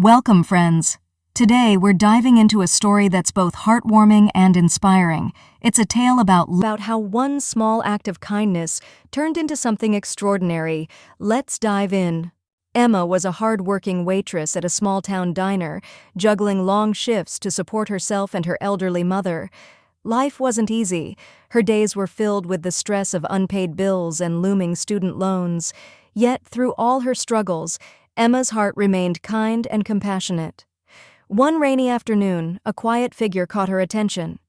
Welcome, friends. Today, we're diving into a story that's both heartwarming and inspiring. It's a tale about how one small act of kindness turned into something extraordinary. Let's dive in. Emma was a hard-working waitress at a small-town diner, juggling long shifts to support herself and her elderly mother. Life wasn't easy. Her days were filled with the stress of unpaid bills and looming student loans. Yet, through all her struggles, Emma's heart remained kind and compassionate. One rainy afternoon, a quiet figure caught her attention.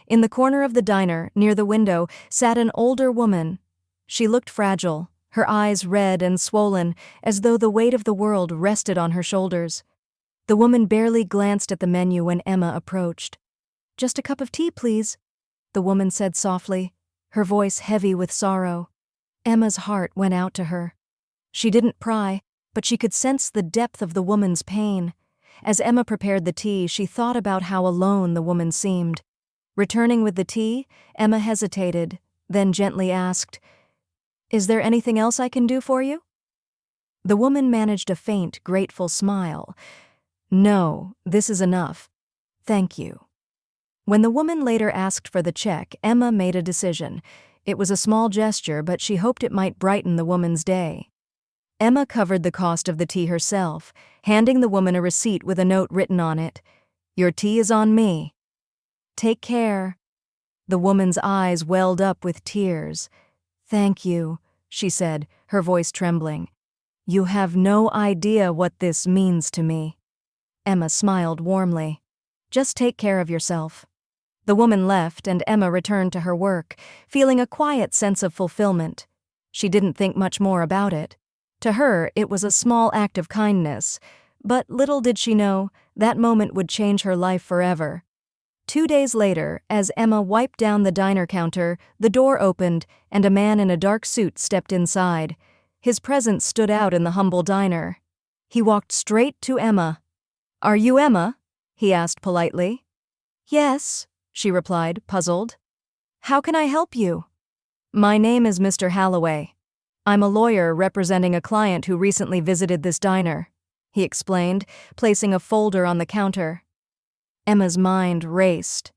In the corner of the diner, near the window, sat an older woman. She looked fragile, her eyes red and swollen, as though the weight of the world rested on her shoulders. The woman barely glanced at the menu when Emma approached. "Just a cup of tea, please," the woman said softly, her voice heavy with sorrow. Emma's heart went out to her. She didn't pry, but she could sense the depth of the woman's pain. As Emma prepared the tea, she thought about how alone the woman seemed. Returning with the tea, Emma hesitated, then gently asked, "Is there anything else I can do for you?" The woman managed a faint, grateful smile. "No, this is enough. Thank you." When the woman later asked for the check, Emma made a decision. It was a small gesture, but she hoped it might brighten the woman's day. Emma covered the cost of the tea herself, handing the woman a receipt with a note written on it. "Your tea is on me. Take care." The woman's eyes welled up with tears. "Thank you," she said, her voice trembling. "You have no idea what this means to me." Emma smiled warmly. "Just take care of yourself." The woman left, and Emma returned to her work, feeling a quiet sense of fulfillment. She didn't think much more about it. To her, it was a small act of kindness, but little did she know, that moment would change her life forever. 2 days later, as Emma wiped down the diner counter, the door opened, and a man in a dark suit stepped inside. His presence stood out in the humble diner. He walked straight to Emma. "Are you Emma?" he asked politely. "Yes," she replied, puzzled. "How can I help you?" "My name is Mr. Holloway. I'm a lawyer representing a client who recently visited this diner," he explained, placing a folder on the counter. Emma's mind raced.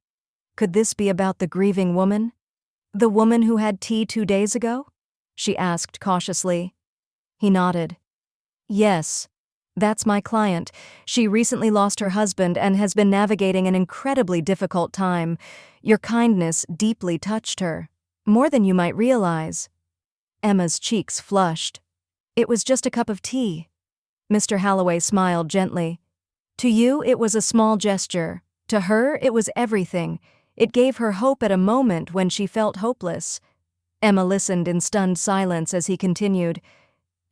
Could this be about the grieving woman? The woman who had tea 2 days ago? She asked cautiously. He nodded. "Yes, that's my client. She recently lost her husband and has been navigating an incredibly difficult time. Your kindness deeply touched her, more than you might realize." Emma's cheeks flushed. "It was just a cup of tea." Mr. Holloway smiled gently. "To you, it was a small gesture. To her, it was everything. It gave her hope at a moment when she felt hopeless." Emma listened in stunned silence as he continued.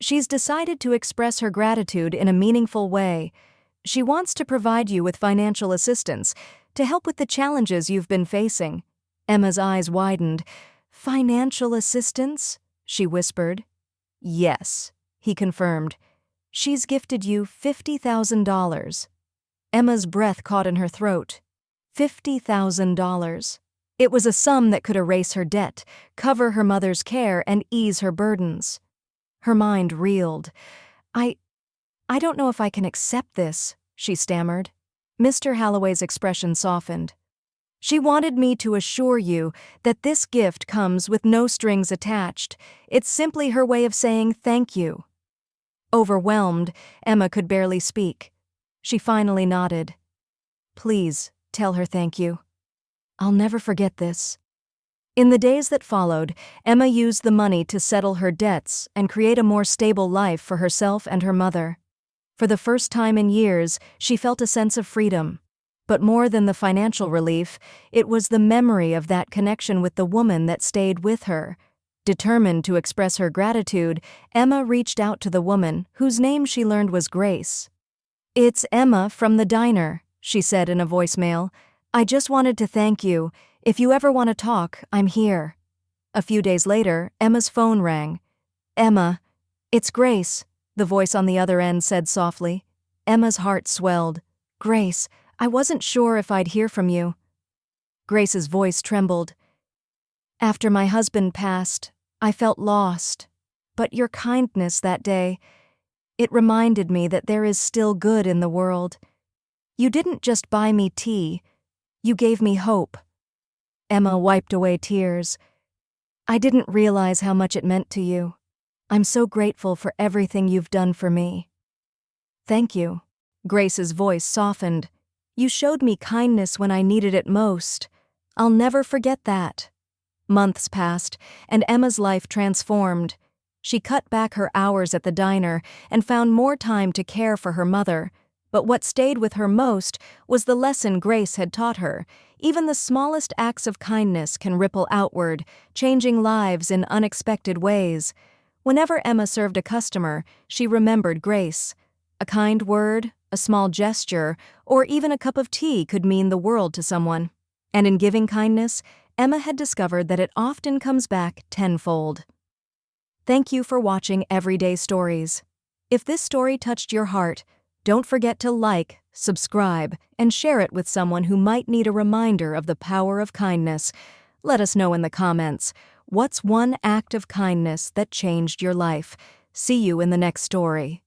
"She's decided to express her gratitude in a meaningful way. She wants to provide you with financial assistance to help with the challenges you've been facing." Emma's eyes widened. "Financial assistance?" she whispered. "Yes," he confirmed. "She's gifted you $50,000. Emma's breath caught in her throat. $50,000. It was a sum that could erase her debt, cover her mother's care, and ease her burdens. Her mind reeled. I don't know if I can accept this," she stammered. Mr. Holloway's expression softened. "She wanted me to assure you that this gift comes with no strings attached. It's simply her way of saying thank you." Overwhelmed, Emma could barely speak. She finally nodded. "Please, tell her thank you. I'll never forget this." In the days that followed, Emma used the money to settle her debts and create a more stable life for herself and her mother. For the first time in years, she felt a sense of freedom. But more than the financial relief, it was the memory of that connection with the woman that stayed with her. Determined to express her gratitude, Emma reached out to the woman, whose name she learned was Grace. "It's Emma from the diner," she said in a voicemail. "I just wanted to thank you. If you ever want to talk, I'm here." A few days later, Emma's phone rang. "Emma, it's Grace," the voice on the other end said softly. Emma's heart swelled. "Grace, I wasn't sure if I'd hear from you." Grace's voice trembled. "After my husband passed, I felt lost. But your kindness that day, It reminded me that there is still good in the world. You didn't just buy me tea, you gave me hope. Emma wiped away tears. I didn't realize how much it meant to you. I'm so grateful for everything you've done for me. Thank you. Grace's voice softened. You showed me kindness when I needed it most. I'll never forget that. Months passed, and Emma's life transformed. She cut back her hours at the diner and found more time to care for her mother. But what stayed with her most was the lesson Grace had taught her. Even the smallest acts of kindness can ripple outward, changing lives in unexpected ways. Whenever Emma served a customer, she remembered Grace. A kind word, a small gesture, or even a cup of tea could mean the world to someone. And in giving kindness, Emma had discovered that it often comes back tenfold. Thank you for watching Everyday Stories. If this story touched your heart, don't forget to like, subscribe, and share it with someone who might need a reminder of the power of kindness. Let us know in the comments, what's one act of kindness that changed your life? See you in the next story.